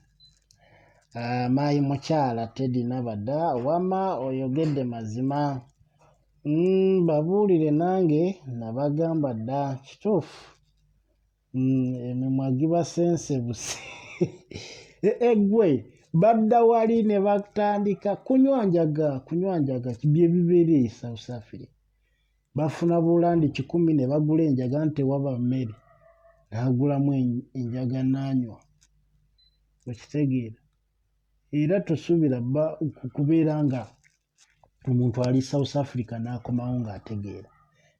maayi mukyala Teddy Nabadda wama oyogedde mazima babuulire nange nabagamba dda kituufu emimwa gibasensebuse eggwe badda wali ne batandika kunywanjaga bye bibeereye South Africa bafuna bulandi 10 ne bagula enjaga nti waba mmere n'agulamu enjaga n'anywa okitegeera era tosuubira kubeera nga omuntu ali South Africa n'akomawo ng'ategeera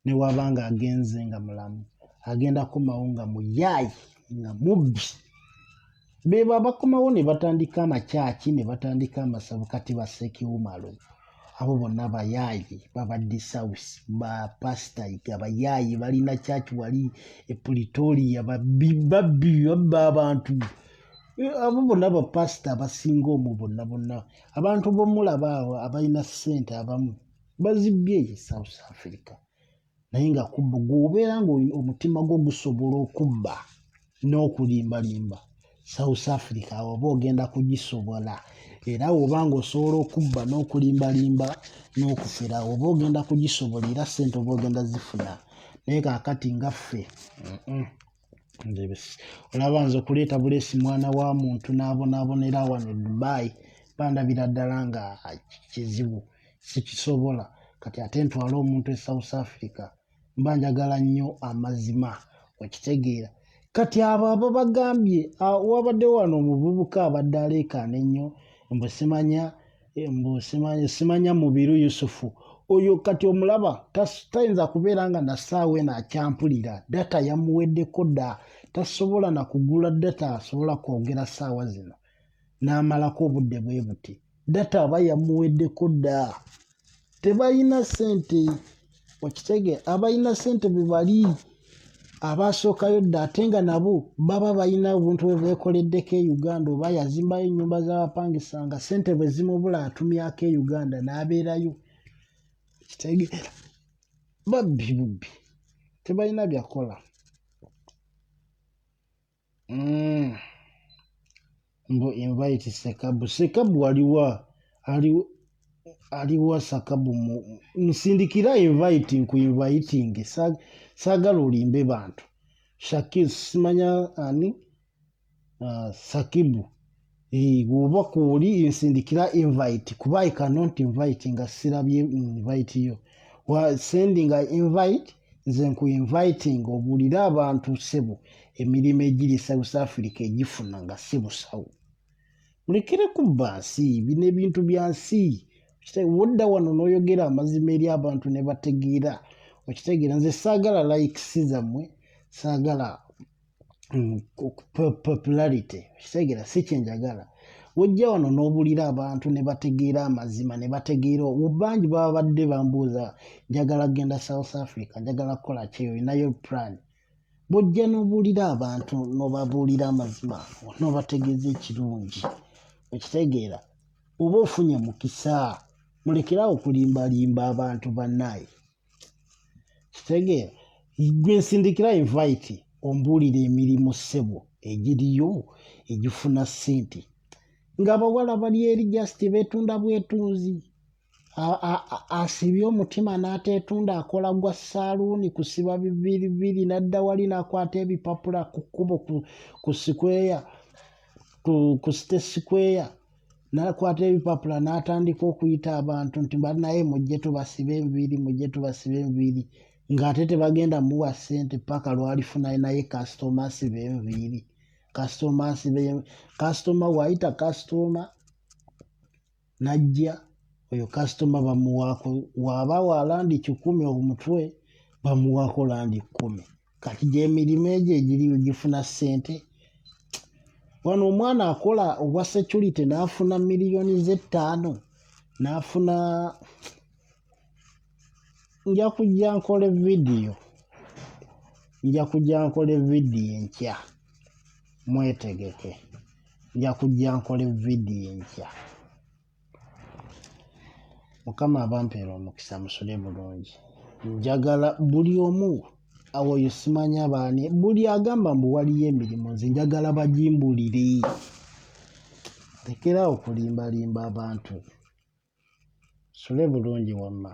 ne waba nga agenze nga mulamu agenda komawo nga muyaayi nga mubbi beba abakomawo ne batandika amakyaki ne batandika amasavu kati basekiwumalo abo bonna bayaayi babadisawusi bapasitayiga abayaayi balina kyaki wali e Pretoria babbi abantu abo bonna bapasita abasinga omwo bonna abantu bomulaba awo abalina ssente abamu bazibbye South Africa naye nga kubba gw'obeera nga omutima gwo gusobola okubba n'okulimbalimba South Africa awo oba ogenda kugisobola era oba nga osobola okubba n'okulimbalimba n'okufera oba ogenda kugisobola era ssente oba ogenda zifuna naye kaakati nga ffe olaba nze okuleeta bulesi mwana wa muntu n'abonaabonera wano e Dubai bandabira ddala nga kizibu sikisobola kati ate ntwala omuntu e South Africa mba njagala nnyo amazima okitegeera kati abo bagambye wabadde wano omuvubuka abadde aleekaana ennyo simanya Mubiru Yusufu oyo kati omulaba tayinza kubeera nga nasaawe n'akyampulira data yamuweddeko dda tasobola na kugula data asobola kwogera ssaawa zino n'amalako obudde bwe buti data aba yamuweddeko dda tebalina ssente okitege abalina ssente bebali abasookayo dda ate nga nabo baba balina obuntu bwe beekoleddeko e Uganda oba yazimbayo ennyumba z'abapangisa nga ssente bwe zimubula atumyako e Uganda n'abeerayo kitegeera bubbi tebalina byakola mbu invite Sekabu aliwa Sakabu nsindikira invite nkuinviting saagala olimbe bantu Shakir simanya ani Sakibu bw'oba kwoli nsindikira invite kuba I cannot invite nga sirabye invite yo sending a invite nze nkuinviting obuulire abantu ssebo emirimu egiri South Africa egifuna nga si busawo mulekere kubba nsi bino ebintu bya nsi wodda wano n'oyogera amazima eri abantu ne bategeera okitegeera nze saagala likes zammwe saagala popularity okitegeera si kyenjagala wojja wano n'obuulira abantu ne bategeera amazima ne bategeera obangi baba badde bambuuza njagala genda South Africa njagala kukola kyeyo inayo plan bojja n'obuulira abantu n'obabuulira amazima n'obategeeza ekirungi okitegeera oba ofunye mukisa mulekerawo okulimbalimba abantu bannaye kitegeera gwe nsindikira invite ombuulira emirimu ssebo egiriyo egifuna ssente ng'abawala bali eri just beetunda bwetunzi asibye omutima n'ateetunda akola gwa saaluuni kusiba biviriviri n'adda wali n'akwata ebipapula ku kkubo ku sikweya ku site sikweya n'akwata ebipapula n'atandika okuyita abantu nti bannaye mujje tubasibe enviiri ng'ate tebagenda muwa ssente paka lwalifuna naye kasitoma asiba enviiri kasitoma wayita kasitoma najja oyo kasitoma bamuwaako waaba wa landi 10 omutwe bamuwaako landi 10 kati gy'emirimu egyo egiri gifuna ssente wano omwana akola obwa security n'afuna miliyoni ze 5 n'afuna nja kujja nkole vidiyo enkya mwetegeke nja kujja nkole vidiyo enkya Mukama abampeera omukisa musule bulungi njagala buli omu awoyo simanya baani buli agamba mbu waliyo emirimu nze njagala bagimbulire lekera okulimbalimba abantu musule bulungi wamma